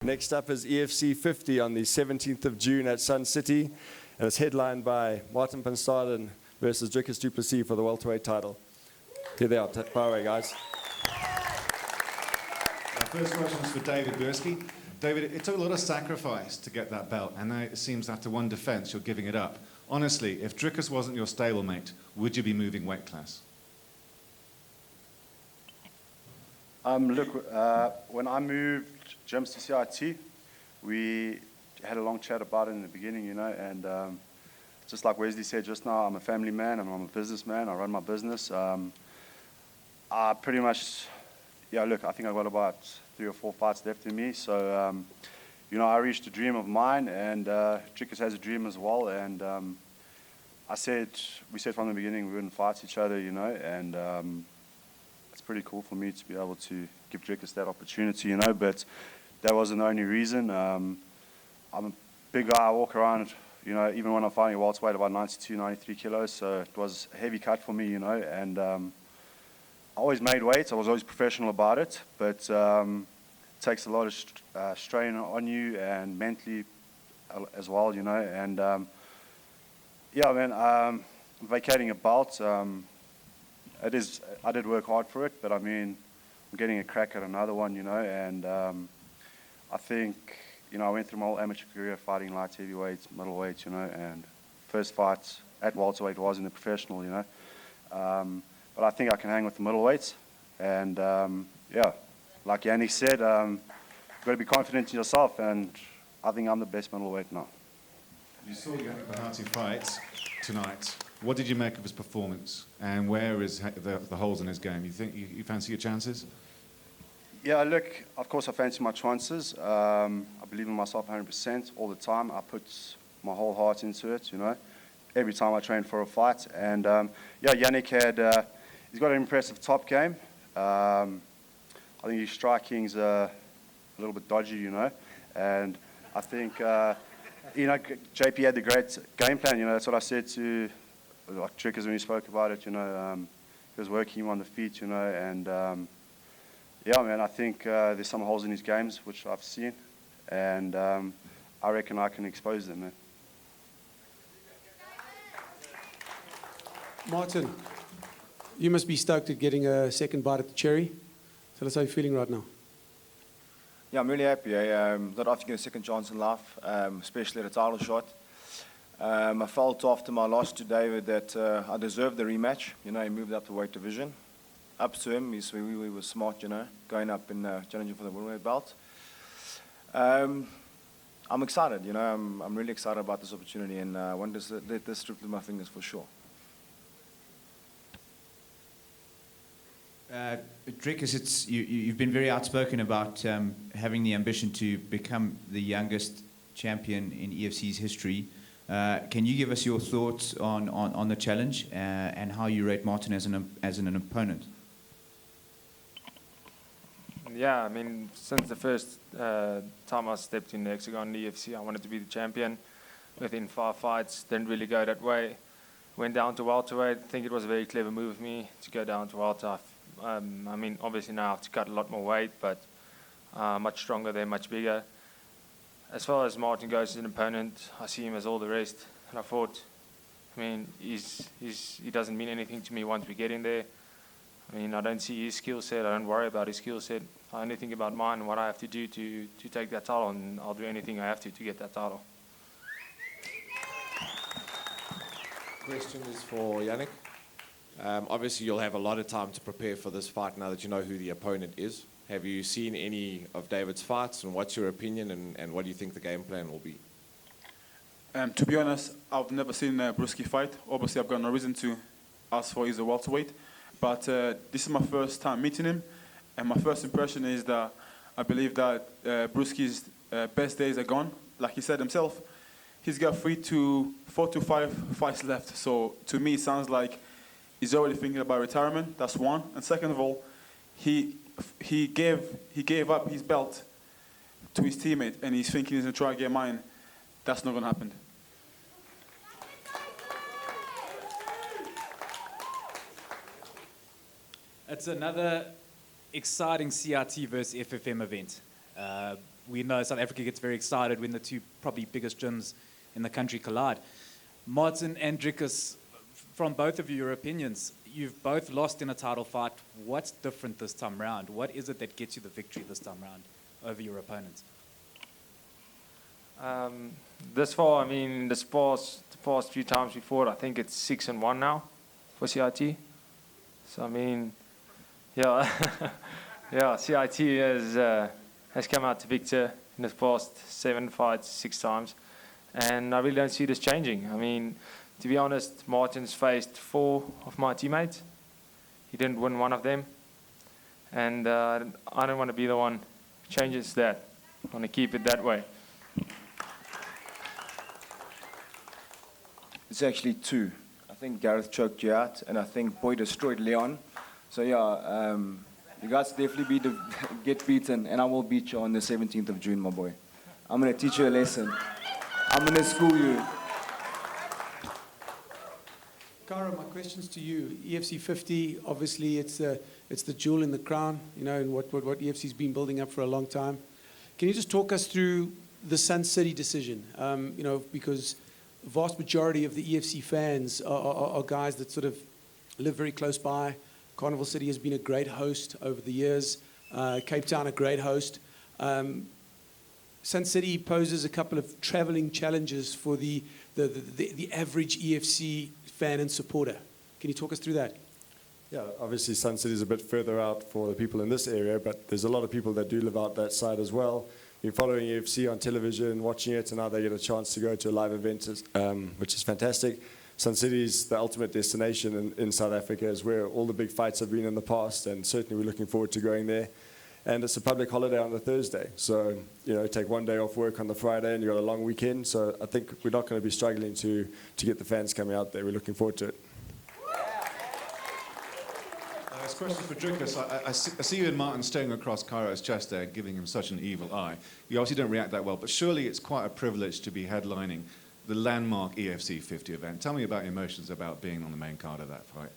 Next up is EFC 50 on the 17th of June at Sun City, and it's headlined by Martin van Staden versus Dricus du Plessis for the welterweight title. Here they are. Fire away, guys. Our first question is for David Buirski. David, it took a lot of sacrifice to get that belt, and now it seems after one defense you're giving it up. Honestly, if Dricus wasn't your stablemate, would you be moving weight class? Look, when I moved gyms to CIT, we had a long chat about it in the beginning, you know, and just like Wesley said just now, I'm a family man, I'm a businessman, I run my business. I pretty much, yeah, look, I think I've got about 3 or 4 fights left in me, so, you know, I reached a dream of mine, and Dricus has a dream as well, and we said from the beginning we wouldn't fight each other, you know, and it's pretty cool for me to be able to give Dricus that opportunity, you know, but that wasn't the only reason. I'm a big guy, I walk around, you know, even when I'm fighting a welterweight, about 92, 93 kilos, so it was a heavy cut for me, you know, and I always made weight, I was always professional about it, but it takes a lot of strain on you and mentally as well, you know, and yeah, man, vacating a belt, I did work hard for it, but I mean, I'm getting a crack at another one, you know, and I think, you know, I went through my whole amateur career fighting light heavyweights, middleweights, you know, and first fight at welterweight was in the professional, you know. But I think I can hang with the middleweights, and yeah, like Yannick said, you've got to be confident in yourself, and I think I'm the best middleweight now. You saw Yannick Bahati fight tonight. What did you make of his performance, and where is the holes in his game? You think you fancy your chances? Yeah, look, of course I fancy my chances. I believe in myself 100% all the time. I put my whole heart into it, you know, every time I train for a fight. And yeah, Yannick he's got an impressive top game. I think his striking's a little bit dodgy, you know, and I think, you know, JP had the great game plan, you know, that's what I said to like Dricus when he spoke about it, you know, he was working him on the feet, you know, and yeah, man, I think there's some holes in his games, which I've seen, and I reckon I can expose them, man. Martin, you must be stoked at getting a second bite at the cherry. Tell us how you're feeling right now. Yeah, I'm really happy. That after getting a second chance in life, especially at a title shot. I felt after my loss to David that I deserved the rematch. You know, he moved up the weight division. Up to him, we were smart, you know, going up and challenging for the middleweight belt. I'm excited, you know, I'm really excited about this opportunity, and I want to let this slip through my fingers for sure. Dricus, you've been very outspoken about having the ambition to become the youngest champion in EFC's history. Can you give us your thoughts on the challenge and how you rate Martin as an opponent? Yeah, I mean, since the first time I stepped in the Hexagon EFC, I wanted to be the champion. Within 5 fights, didn't really go that way. Went down to welterweight. I think it was a very clever move of me to go down to welter. I mean, obviously now I have to cut a lot more weight, but much stronger there, much bigger. As far as Martin goes as an opponent, I see him as all the rest. And I thought, I mean, he doesn't mean anything to me once we get in there. I mean, I don't see his skill set. I don't worry about his skill set. I only think about mine and what I have to do to take that title, and I'll do anything I have to get that title. Question is for Yannick. Obviously, you'll have a lot of time to prepare for this fight now that you know who the opponent is. Have you seen any of David's fights, and what's your opinion, and what do you think the game plan will be? To be honest, I've never seen Buirski fight. Obviously, I've got no reason to ask for his welterweight, but this is my first time meeting him, and my first impression is that I believe that Buirski's best days are gone. Like he said himself, he's got 4 to 5 fights left. So to me, it sounds like he's already thinking about retirement. That's one. And second of all, he gave up his belt to his teammate, and he's thinking he's going to try to get mine. That's not going to happen. It's another exciting CRT versus FFM event. we know South Africa gets very excited when the two probably biggest gyms in the country collide. Martin and Dricus, from both of you, your opinions, you've both lost in a title fight. What's different this time round? What is it that gets you the victory this time round over your opponents? This far, I mean, the past few times we fought, I think it's 6-1 now for CIT. So I mean, yeah, yeah, CIT has come out to victor in the past 7 fights, 6 times, and I really don't see this changing. I mean, to be honest, Martin's faced 4 of my teammates. He didn't win 1 of them, and I don't want to be the one who changes that. I want to keep it that way. It's actually 2. I think Gareth choked you out, and I think Boy destroyed Leon. So yeah, you guys definitely get beaten, and I will beat you on the 17th of June, my boy. I'm going to teach you a lesson. I'm going to school you. Cara, my question's to you. EFC 50, obviously it's the jewel in the crown, you know, and what EFC's been building up for a long time. Can you just talk us through the Sun City decision? You know, because the vast majority of the EFC fans are guys that sort of live very close by. Carnival City has been a great host over the years. Cape Town, a great host. Sun City poses a couple of traveling challenges for the average EFC fan and supporter. Can you talk us through that? Yeah, obviously Sun City is a bit further out for the people in this area, but there's a lot of people that do live out that side as well. Been following EFC on television, watching it, and now they get a chance to go to a live event, which is fantastic. Sun City is the ultimate destination in South Africa, is where all the big fights have been in the past, and certainly we're looking forward to going there. And it's a public holiday on the Thursday, so you know, take 1 day off work on the Friday, and you've got a long weekend. So I think we're not going to be struggling to get the fans coming out there. We're looking forward to it. This question for Dricus. I see you and Martin staring across Cairo's chest there, giving him such an evil eye. You obviously don't react that well, but surely it's quite a privilege to be headlining the landmark EFC 50 event. Tell me about your emotions about being on the main card of that fight.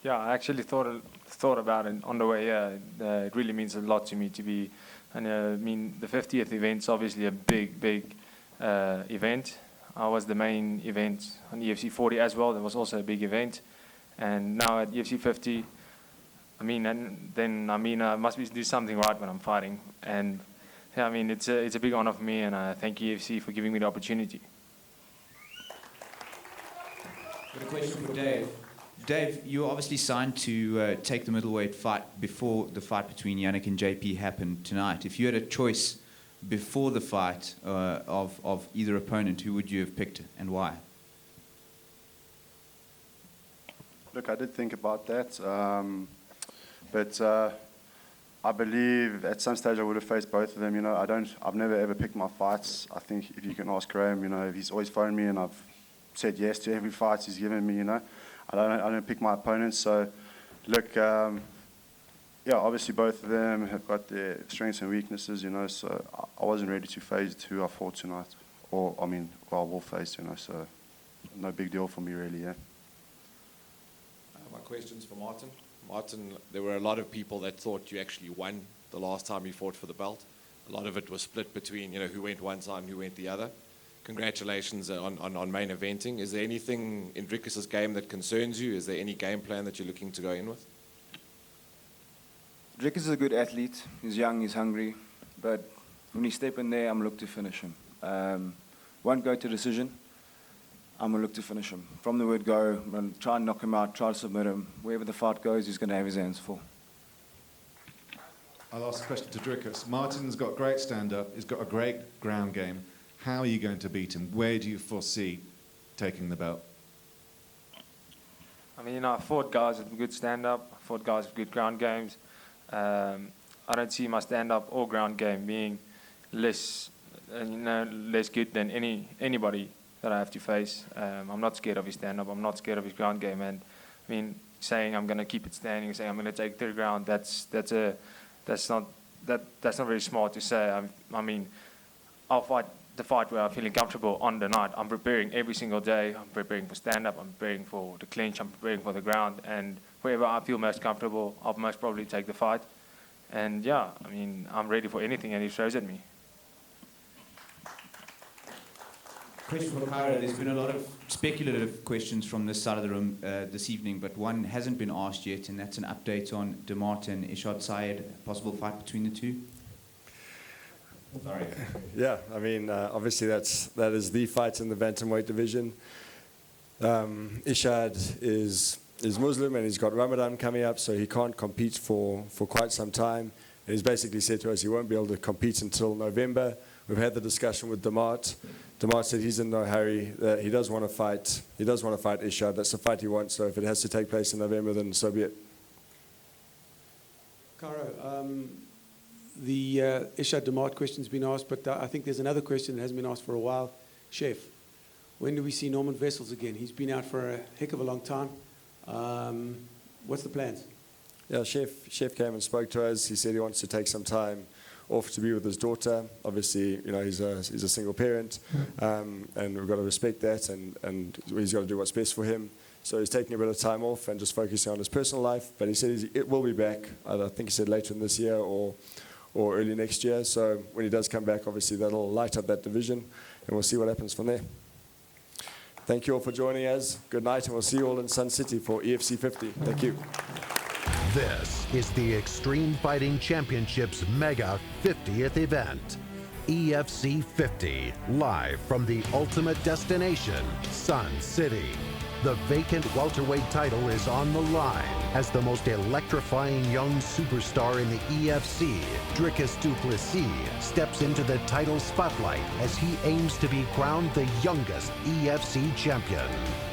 Yeah, I actually thought about it on the way here. It really means a lot to me to be, and I mean, the 50th event's obviously a big event. I was the main event on EFC 40 as well. That was also a big event. And now at EFC 50, I mean, I must do something right when I'm fighting. And yeah, I mean, it's a big honor for me, and I thank EFC for giving me the opportunity. Got a question for Dave. Dave, you were obviously signed to take the middleweight fight before the fight between Yannick and JP happened tonight. If you had a choice before the fight of either opponent, who would you have picked and why? Look, I did think about that, but I believe at some stage I would have faced both of them. You know, I've never ever picked my fights. I think if you can ask Graham, you know, he's always phoned me and I've said yes to every fight he's given me. You know, I don't pick my opponents. So, look, yeah, obviously both of them have got their strengths and weaknesses. You know, so I wasn't ready to face who I fought tonight, or I mean, who I will face. You know, so no big deal for me really. Yeah. My question's for Martin. Martin, there were a lot of people that thought you actually won the last time you fought for the belt. A lot of it was split between, you know, who went one side and who went the other. Congratulations on main eventing. Is there anything in Dricus's game that concerns you? Is there any game plan that you're looking to go in with? Dricus is a good athlete. He's young, he's hungry. But when he step in there, I'm looking to finish him. Won't go to decision. I'm going to look to finish him. From the word go, I'm going to try and knock him out, try to submit him. Wherever the fight goes, he's going to have his hands full. I'll ask a question to Dricus. Martin's got great stand-up. He's got a great ground game. How are you going to beat him? Where do you foresee taking the belt? I mean, I fought guys with good stand-up. I fought guys with good ground games. I don't see my stand-up or ground game being less good than anybody that I have to face. I'm not scared of his stand-up. I'm not scared of his ground game. And I mean, saying I'm going to keep it standing, saying I'm going to take the ground, that's not very smart to say. I mean, I'll fight the fight where I'm feeling comfortable on the night. I'm preparing every single day. I'm preparing for stand-up. I'm preparing for the clinch. I'm preparing for the ground. And wherever I feel most comfortable, I'll most probably take the fight. And yeah, I mean, I'm ready for anything, and he throws at me. Question for Kyra. There's been a lot of speculative questions from this side of the room this evening, but one hasn't been asked yet, and that's an update on Demart and Ishad Syed, possible fight between the two. Sorry. Yeah, I mean, obviously that is the fight in the bantamweight division. Ishad is Muslim and he's got Ramadan coming up, so he can't compete for quite some time. And he's basically said to us he won't be able to compete until November. We've had the discussion with Demart. Demart said he's in no hurry. He does want to fight. He does want to fight Ishad. That's the fight he wants. So if it has to take place in November, then so be it. Caro, the Ishad Demart question's been asked, but I think there's another question that hasn't been asked for a while. Chef, when do we see Norman Vessels again? He's been out for a heck of a long time. What's the plans? Yeah, Chef came and spoke to us. He said he wants to take some time off to be with his daughter. Obviously, you know, he's a single parent, and we've got to respect that, and he's got to do what's best for him. So he's taking a bit of time off and just focusing on his personal life. But he said it will be back. I think he said later in this year or early next year. So when he does come back, obviously that'll light up that division, and we'll see what happens from there. Thank you all for joining us. Good night, and we'll see you all in Sun City for EFC 50. Thank you. This is the Extreme Fighting Championships Mega 50th event. EFC 50, live from the ultimate destination, Sun City. The vacant welterweight title is on the line as the most electrifying young superstar in the EFC, Dricus du Plessis, steps into the title spotlight as he aims to be crowned the youngest EFC champion.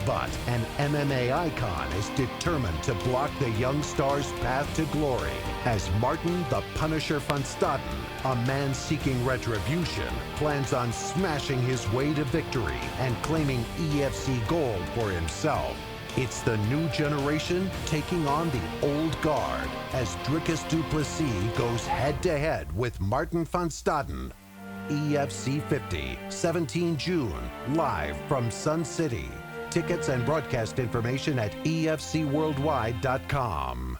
But an MMA icon is determined to block the young star's path to glory as Martin the Punisher van Staden, a man seeking retribution, plans on smashing his way to victory and claiming EFC gold for himself. It's the new generation taking on the old guard as Dricus du Plessis goes head-to-head with Martin van Staden. EFC 50, 17 June, live from Sun City. Tickets and broadcast information at efcworldwide.com.